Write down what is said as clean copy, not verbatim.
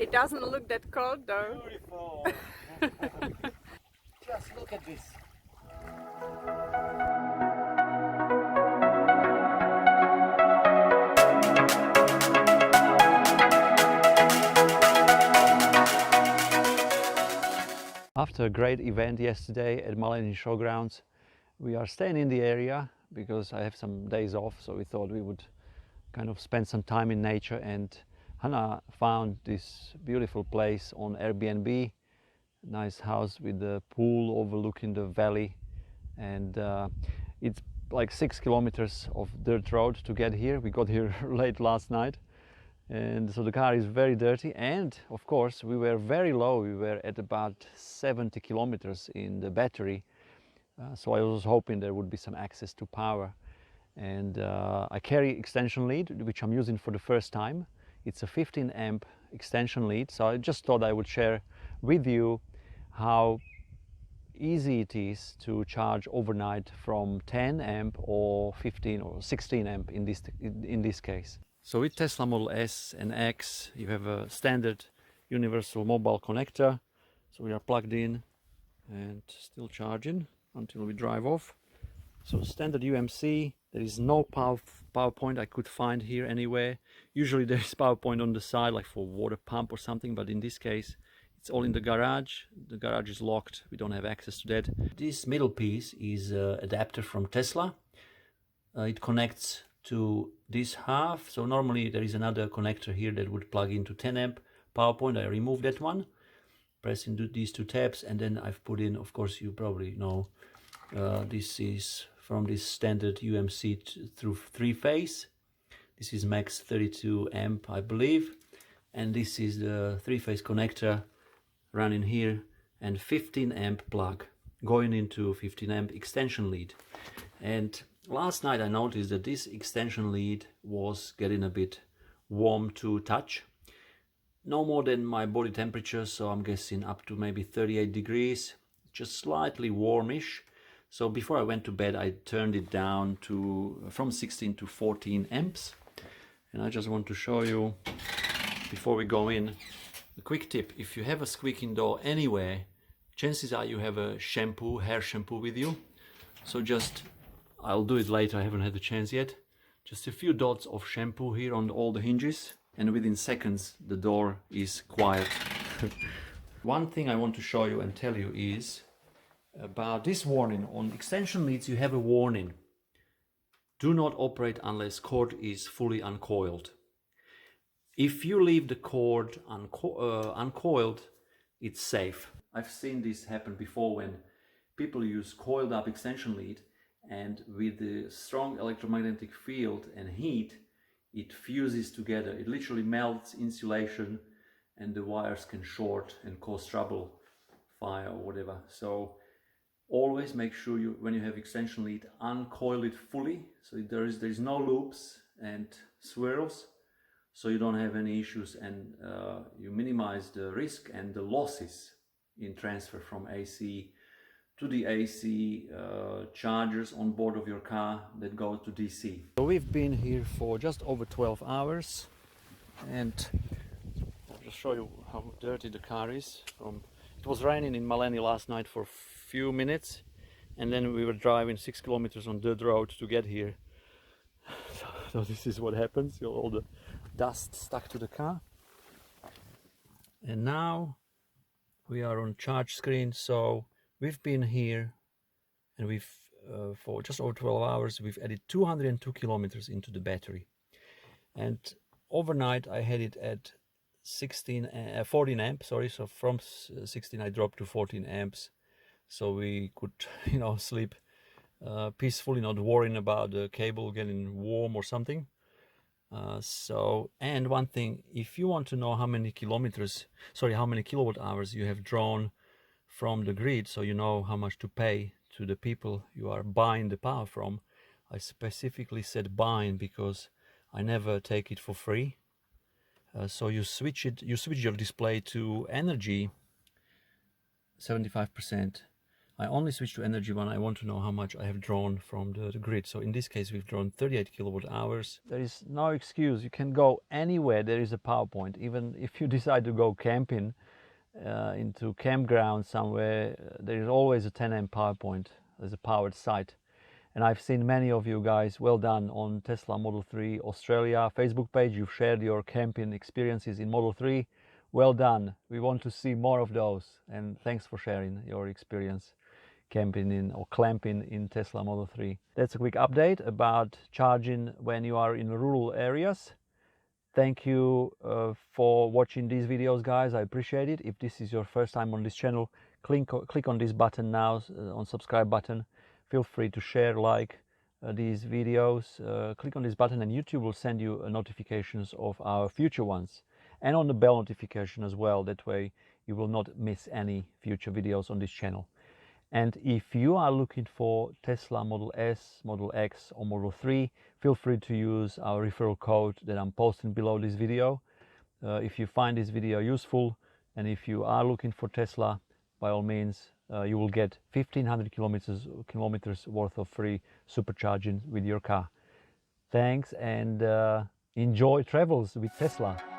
It doesn't look that cold though. Beautiful. Just look at this. After a great event yesterday at Maleny Showgrounds, we are staying in the area because I have some days off, so we thought we would kind of spend some time in nature, and Hannah found this beautiful place on Airbnb, nice house with the pool overlooking the valley, and it's like 6 kilometers of dirt road to get here. We got here late last night, and so the car is very dirty, and of course we were very low. We were at about 70 kilometers in the battery, so I was hoping there would be some access to power. And I carry extension lead, which I'm using for the first time. It's a 15 amp extension lead, so I just thought I would share with you how easy it is to charge overnight from 10 amp or 15 or 16 amp in this case. So with Tesla Model S and X, you have a standard universal mobile connector. So we are plugged in and still charging until we drive off. So standard UMC, there is no power point I could find here anywhere. Usually there is power point on the side, like for water pump or something, but in this case it's all in the garage. The garage is locked, we don't have access to that. This middle piece is an adapter from Tesla. It connects to this half, so normally there is another connector here that would plug into 10 amp power point. I removed that one, pressing these two tabs, and then I've put in, of course you probably know, this is from this standard UMC through 3-phase. This is max 32 amp I believe, and this is the 3-phase connector running here, and 15 amp plug going into 15 amp extension lead. And last night I noticed that this extension lead was getting a bit warm to touch. No more than my body temperature, so I'm guessing up to maybe 38 degrees, just slightly warmish. So before I went to bed, I turned it down to from 16 to 14 amps. And I just want to show you, before we go in, a quick tip. If you have a squeaking door anywhere, chances are you have a shampoo, hair shampoo with you. So just, I'll do it later, I haven't had the chance yet. Just a few dots of shampoo here on all the hinges, and within seconds the door is quiet. One thing I want to show you and tell you is about this warning. On extension leads you have a warning: do not operate unless cord is fully uncoiled. If you leave the cord uncoiled, it's safe. I've seen this happen before when people use coiled up extension lead, and with the strong electromagnetic field and heat, it fuses together. It literally melts insulation, and the wires can short and cause trouble, fire or whatever. So always make sure you, when you have extension lead, uncoil it fully, so there is no loops and swirls, so you don't have any issues, and you minimize the risk and the losses in transfer from AC to the AC chargers on board of your car that go to DC. So we've been here for just over 12 hours, and I'll just show you how dirty the car is. It was raining in Maleny last night for a few minutes, and then we were driving 6 kilometers on dirt road to get here. So this is what happens, all the dust stuck to the car. And now we are on charge screen. So we've been here, and we've for just over 12 hours we've added 202 kilometers into the battery, and overnight I had it at 14 amps, sorry. So from 16 I dropped to 14 amps, so we could sleep peacefully, not worrying about the cable getting warm or something. And one thing, if you want to know how many kilowatt hours you have drawn from the grid, so you know how much to pay to the people you are buying the power from, I specifically said buying because I never take it for free. So you switch your display to energy 75%. I only switch to energy when I want to know how much I have drawn from the grid. So in this case, we've drawn 38 kilowatt hours. There is no excuse. You can go anywhere there is a power point. Even if you decide to go camping into campground somewhere, there is always a 10 amp power point. There's a powered site. And I've seen many of you guys, well done, on Tesla Model 3 Australia Facebook page. You've shared your camping experiences in Model 3. Well done. We want to see more of those. And thanks for sharing your experience camping in or clamping in Tesla Model 3. That's a quick update about charging when you are in rural areas. Thank you for watching these videos, guys. I appreciate it. If this is your first time on this channel, click on this button now, on subscribe button. Feel free to share, like these videos. Click on this button and YouTube will send you notifications of our future ones, and on the bell notification as well. That way you will not miss any future videos on this channel. And if you are looking for Tesla Model S, Model X or Model 3, feel free to use our referral code that I'm posting below this video. If you find this video useful, and if you are looking for Tesla, by all means, you will get 1500 kilometers worth of free supercharging with your car. Thanks, and enjoy travels with Tesla.